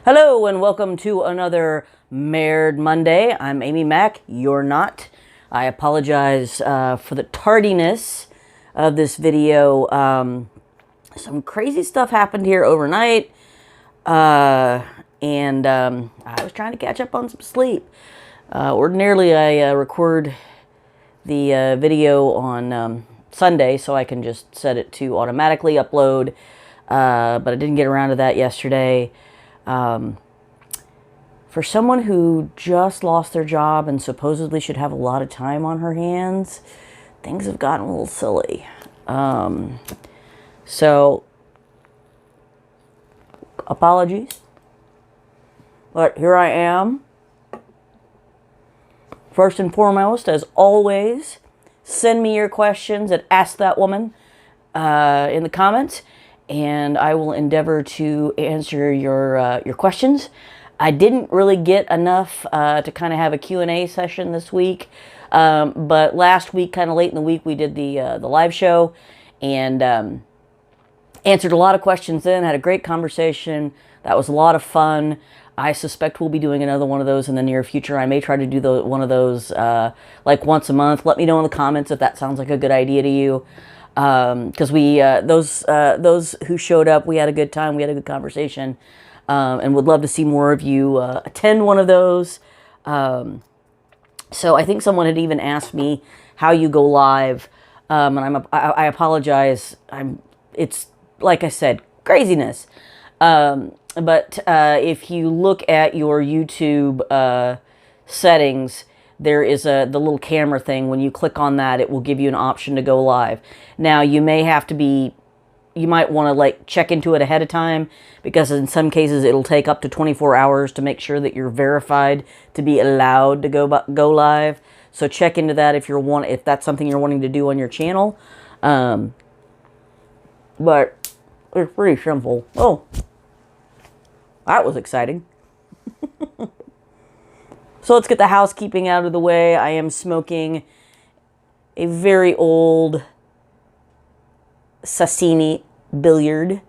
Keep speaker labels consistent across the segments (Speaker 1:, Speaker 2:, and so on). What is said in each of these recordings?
Speaker 1: Hello and welcome to another Merde Monday. I'm Amy Mack. You're not. I apologize for the tardiness of this video. Some crazy stuff happened here overnight, and I was trying to catch up on some sleep. Ordinarily, I record the video on Sunday, so I can just set it to automatically upload, but I didn't get around to that yesterday. For someone who just lost their job and supposedly should have a lot of time on her hands, things have gotten a little silly. So, apologies. But here I am. First and foremost, as always, send me your questions at Ask That Woman in the comments, and I will endeavor to answer your questions. I didn't really get enough to kind of have a Q&A session this week, but last week, kind of late in the week, we did the live show and answered a lot of questions then, had a great conversation. That was a lot of fun. I suspect we'll be doing another one of those in the near future. I may try to do one of those like once a month. Let me know in the comments if that sounds like a good idea to you. Because those who showed up, we had a good time. We had a good conversation. And would love to see more of you attend one of those. So I think someone had even asked me how you go live, and I apologize. It's like I said, craziness. But if you look at your YouTube settings, there is the little camera thing. When you click on that, it will give you an option to go live. Now you may have to be. You might want to like check into it ahead of time, because in some cases it'll take up to 24 hours to make sure that you're verified to be allowed to go live. So check into that if that's something you're wanting to do on your channel. But it's pretty simple. Oh, that was exciting. So let's get the housekeeping out of the way. I am smoking a very old Sassini billiard.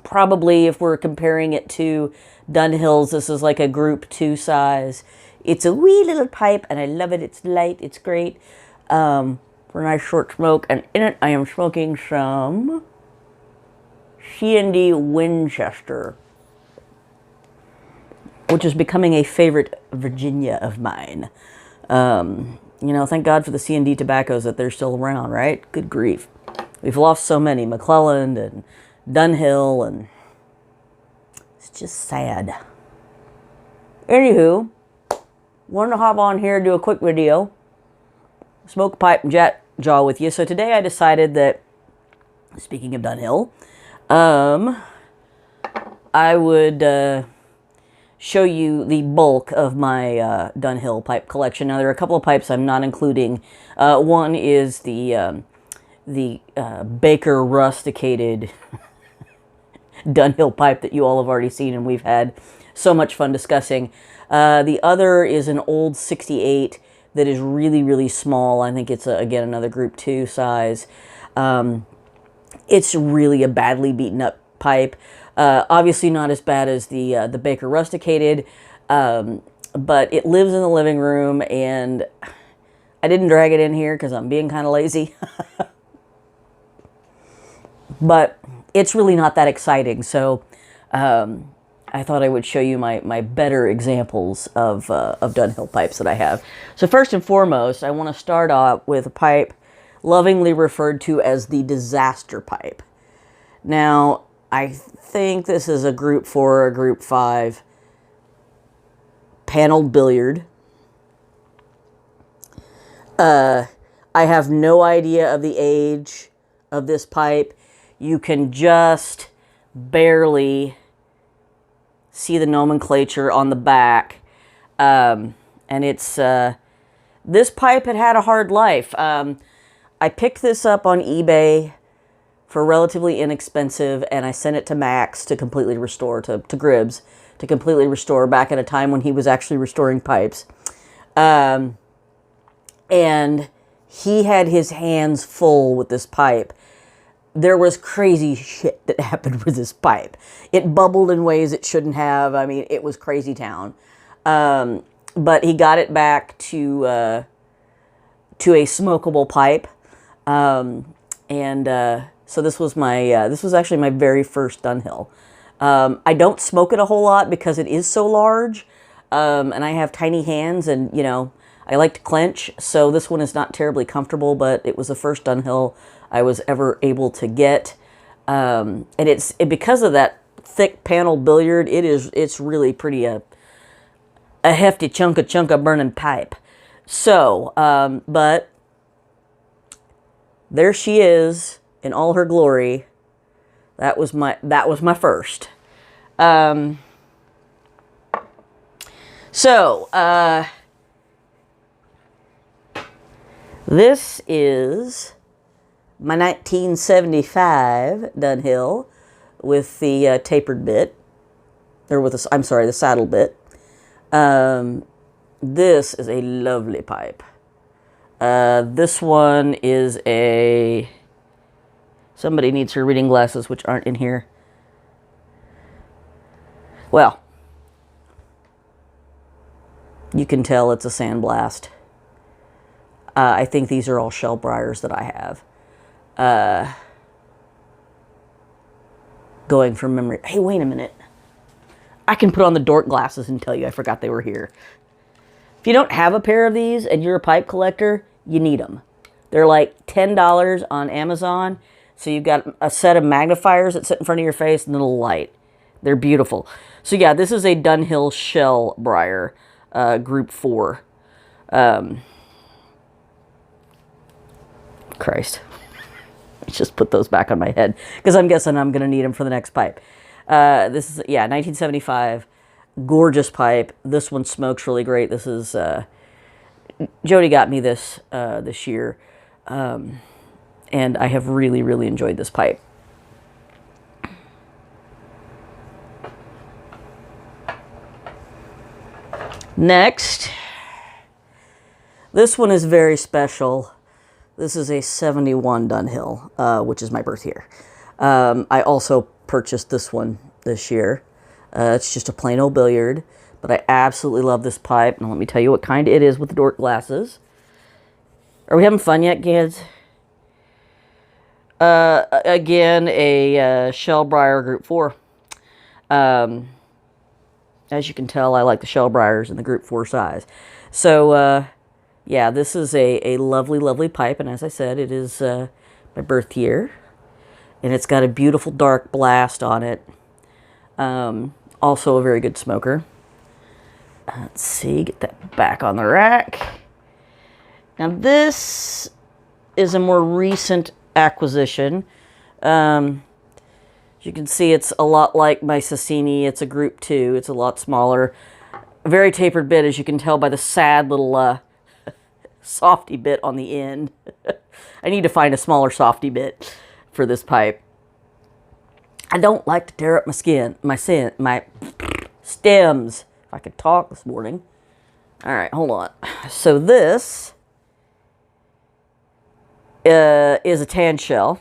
Speaker 1: Probably, if we're comparing it to Dunhill's, this is like a group 2 size. It's a wee little pipe, and I love it. It's light. It's great for a nice short smoke. And in it, I am smoking some C&D Winchester, which is becoming a favorite Virginia of mine. You know, thank God for the C&D tobaccos that they're still around, right? Good grief. We've lost so many, McClelland and Dunhill, and it's just sad. Anywho, wanted to hop on here and do a quick video, smoke a pipe and chat jaw with you. So today I decided that, speaking of Dunhill, I would show you the bulk of my Dunhill pipe collection. Now there are a couple of pipes I'm not including. One is the Baker rusticated Dunhill pipe that you all have already seen and we've had so much fun discussing. The other is an old 68 that is really, really small. I think it's, again, another group 2 size. It's really a badly beaten up pipe. Obviously not as bad as the Baker rusticated, but it lives in the living room, and I didn't drag it in here because I'm being kind of lazy. But it's really not that exciting, so I thought I would show you my better examples of Dunhill pipes that I have. So first and foremost, I want to start off with a pipe lovingly referred to as the disaster pipe. Now, I think this is a group 4 or a group 5 paneled billiard. I have no idea of the age of this pipe. You can just barely see the nomenclature on the back. And it's, this pipe had a hard life. I picked this up on eBay for relatively inexpensive, and I sent it to Max to completely restore, to Gribbs, to completely restore back at a time when he was actually restoring pipes. And he had his hands full with this pipe. there was crazy shit that happened with this pipe. It bubbled in ways it shouldn't have. I mean, it was crazy town. But he got it back to a smokable pipe. So this was this was actually my very first Dunhill. I don't smoke it a whole lot because it is so large. And I have tiny hands and, you know, I like to clench. So this one is not terribly comfortable, but it was the first Dunhill I was ever able to get. And because of that thick panel billiard, it's really pretty a hefty chunk of burning pipe. So, but there she is in all her glory. That was my first. This is my 1975 Dunhill with the tapered bit, or with the, I'm sorry, the saddle bit. This is a lovely pipe. This one is somebody needs her reading glasses, which aren't in here. Well, you can tell it's a sandblast. I think these are all shell briars that I have. Going from memory. Hey, wait a minute. I can put on the dork glasses and tell you I forgot they were here. If you don't have a pair of these and you're a pipe collector, you need them. They're like $10 on Amazon. So you've got a set of magnifiers that sit in front of your face and then a light. They're beautiful. So yeah, this is a Dunhill shell briar, group 4. Christ. Let's just put those back on my head because I'm guessing I'm going to need them for the next pipe. This is, yeah, 1975. Gorgeous pipe. This one smokes really great. This is, Jody got me this this year. And I have really, really enjoyed this pipe. Next, this one is very special. This is a 71 Dunhill, which is my birth year. I also purchased this one this year. It's just a plain old billiard, but I absolutely love this pipe. Now let me tell you what kind it is with the dork glasses. Are we having fun yet, kids? Again, a shell briar group 4. As you can tell, I like the shell briars in the group 4 size. So, yeah, this is a lovely, lovely pipe. And as I said, it is my birth year. And it's got a beautiful dark blast on it. Also a very good smoker. Let's see, get that back on the rack. Now this is a more recent acquisition. As you can see, it's a lot like my Sassini. It's a group 2. It's a lot smaller. A very tapered bit, as you can tell by the sad little softy bit on the end. I need to find a smaller softy bit for this pipe. I don't like to tear up my stems. If I could talk this morning. All right, hold on. So this is a tan shell,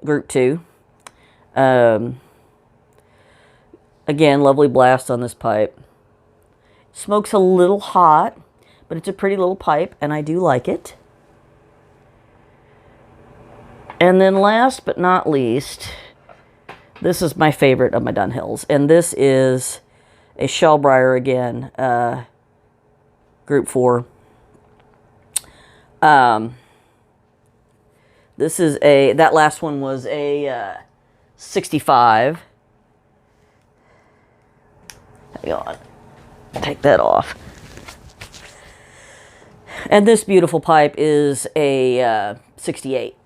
Speaker 1: group 2. Again, lovely blast on this pipe. Smokes a little hot, but it's a pretty little pipe, and I do like it. And then last but not least, this is my favorite of my Dunhills, and this is a shell briar again, group 4. This is that last one was a 65. Hang on, take that off. And this beautiful pipe is a 68.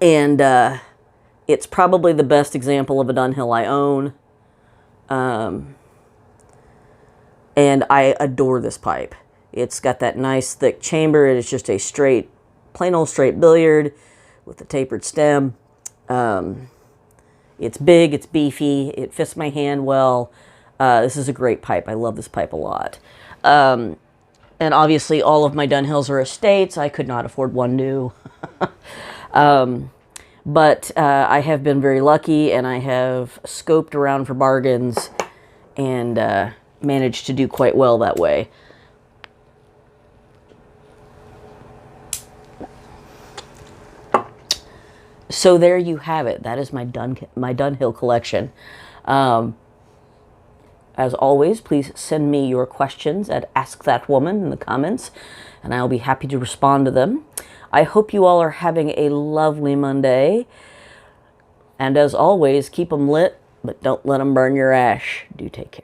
Speaker 1: And it's probably the best example of a Dunhill I own. And I adore this pipe. It's got that nice thick chamber. It is just a straight, plain old straight billiard with a tapered stem. It's big, it's beefy, it fits my hand well. This is a great pipe. I love this pipe a lot. And obviously all of my Dunhills are estates. I could not afford one new. But I have been very lucky, and I have scoped around for bargains and managed to do quite well that way. So there you have it. That is my Dunhill collection. As always, please send me your questions at Ask That Woman in the comments, and I'll be happy to respond to them. I hope you all are having a lovely Monday. And as always, keep them lit, but don't let them burn your ash. Do take care.